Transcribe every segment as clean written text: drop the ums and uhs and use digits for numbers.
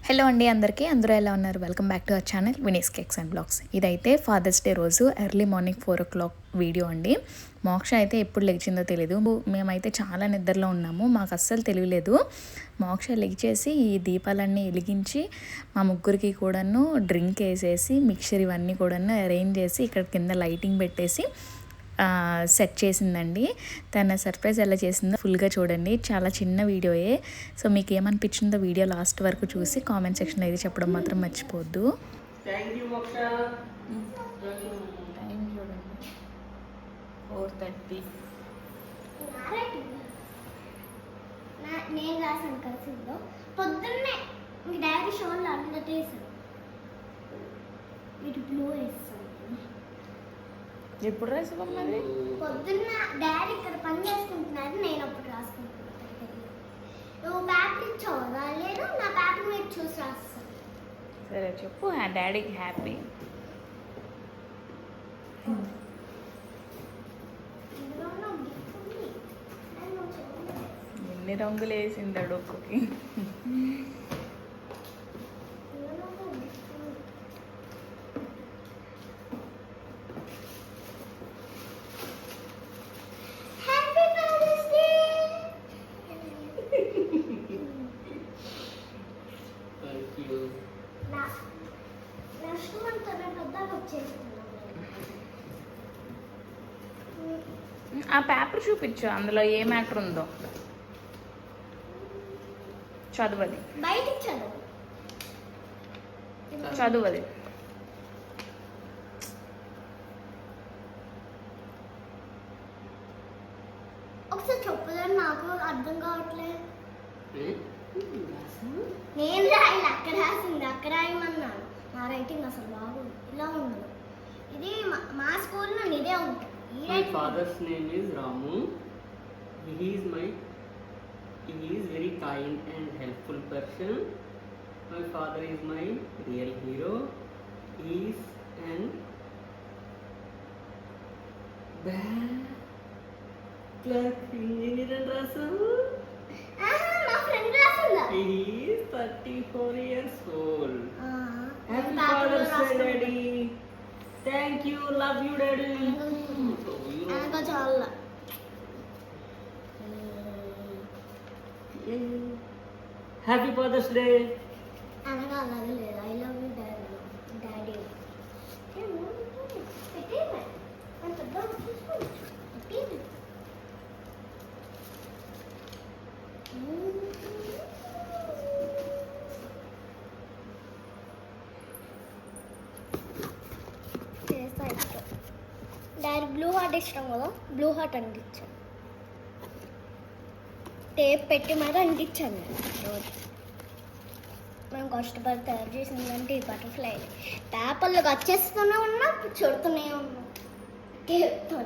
Hello అండి అందరికీ, అందరూ ఎలా ఉన్నారు? Welcome back to our channel Vini's cakes and blogs. ఇదైతే ఫాదర్స్ డే రోజు ఎర్లీ మార్నింగ్ 4 o'clock వీడియో అండి. మోక్ష అయితే ఎప్పుడు లెగిచిందో తెలీదు. మేమైతే చాలా నిద్రలో ఉన్నాము, మాకు అస్సలు తెలియలేదు. మోక్ష లెగిచేసి ఈ దీపాలన్నీ వెలిగించి మా ముగ్గురికి కూడాను డ్రింక్ వేసేసి మిక్చర్ ఇవన్నీ కూడాను అరేంజ్ చేసి ఇక్కడ కింద లైటింగ్ పెట్టేసి సెట్ చేసిందండి. తన సర్ప్రైజ్ ఎలా చేసిందో ఫుల్గా చూడండి. చాలా చిన్న వీడియోయే. సో మీకు ఏమనిపించిందో వీడియో లాస్ట్ వరకు చూసి కామెంట్ సెక్షన్లో ఇది చెప్పడం మాత్రం మర్చిపోవద్దు. టైం చూడండి 4:30. నేను రాసాను కలిసిందో పొద్దున్నే మీ డాడీ షోలో అందటేసాను. వీటి బ్లూ వేస్తాను. ఎప్పుడు రాసామన్నది? పొద్దున్న డాడీ ఇక్కడ పని చేసుకుంటున్నారు, నేను అప్పుడు రాసుకుంటున్నాను. నువ్వు పేపర్ ఇచ్చావు రాలేదు, నా పేపర్ మీద చూసి రాస్తాను. సరే చెప్పు. డాడీకి హ్యాపీ. ఎన్ని రంగులు వేసింది డొక్కుకి. ఆ పేపర్ చూపించు, అందులో ఏ మ్యాటర్ ఉందో చదువది. బయటికి చదువది. ఒకసారి చెప్పదని నాకు అర్థం కావట్లేదు. నేను రాయాలి, అక్కడ రాసింది అక్కడ రాయమన్నాను. నా రైటింగ్ అసలు బాగుంది, ఇలా ఉండదు. ఇది మా స్కూల్లో ఇదే ఉంటుంది. My father's name is Ramu. He is very kind and helpful person. My father is my real hero. He is an clerk engineer and Rasu. నా friend రాసిందా? He is 34 years old. Happy Father's Day, Daddy. Thank you, love you, Daddy. అనగా చాలా Happy Father's Day. అనగా అలాగే లేదు. I love you daddy. Daddy blue heart ఇష్టం కదా, blue heart అంటించాను. Tape పెట్టి మరి అంటించాను రోజు. మేము కష్టపడి తయారు చేసిందంటే ఈ బటర్ఫ్లై పేపర్లకు వచ్చేస్తూనే ఉన్నా, చుడుతూనే ఉన్నా టేప్తో.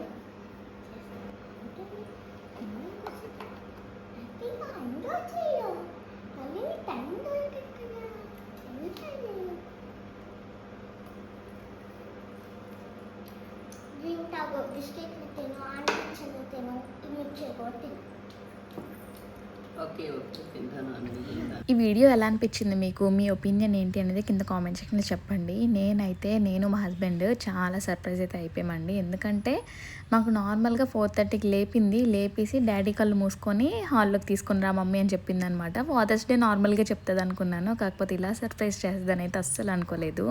బిస్కెట్లు తిను, ఆంటించను తిను, తినొచ్చే తిను. ఓకే తింటాను. ఈ వీడియో ఎలా అనిపించింది మీకు? మీ ఒపీనియన్ ఏంటి అనేది కింద కామెంట్ సెక్షన్లో చెప్పండి. నేను మా హస్బెండ్ చాలా సర్ప్రైజ్ అయితే అయిపోయామండి. ఎందుకంటే మాకు నార్మల్గా 4:30కి లేపేసి డాడీ కళ్ళు మూసుకొని హాల్లోకి తీసుకుని రా మమ్మీ అని చెప్పింది అనమాట. ఫాదర్స్ డే నార్మల్గా చెప్తుంది అనుకున్నాను, కాకపోతే ఇలా సర్ప్రైజ్ చేస్తుందని అయితే అస్సలు అనుకోలేదు.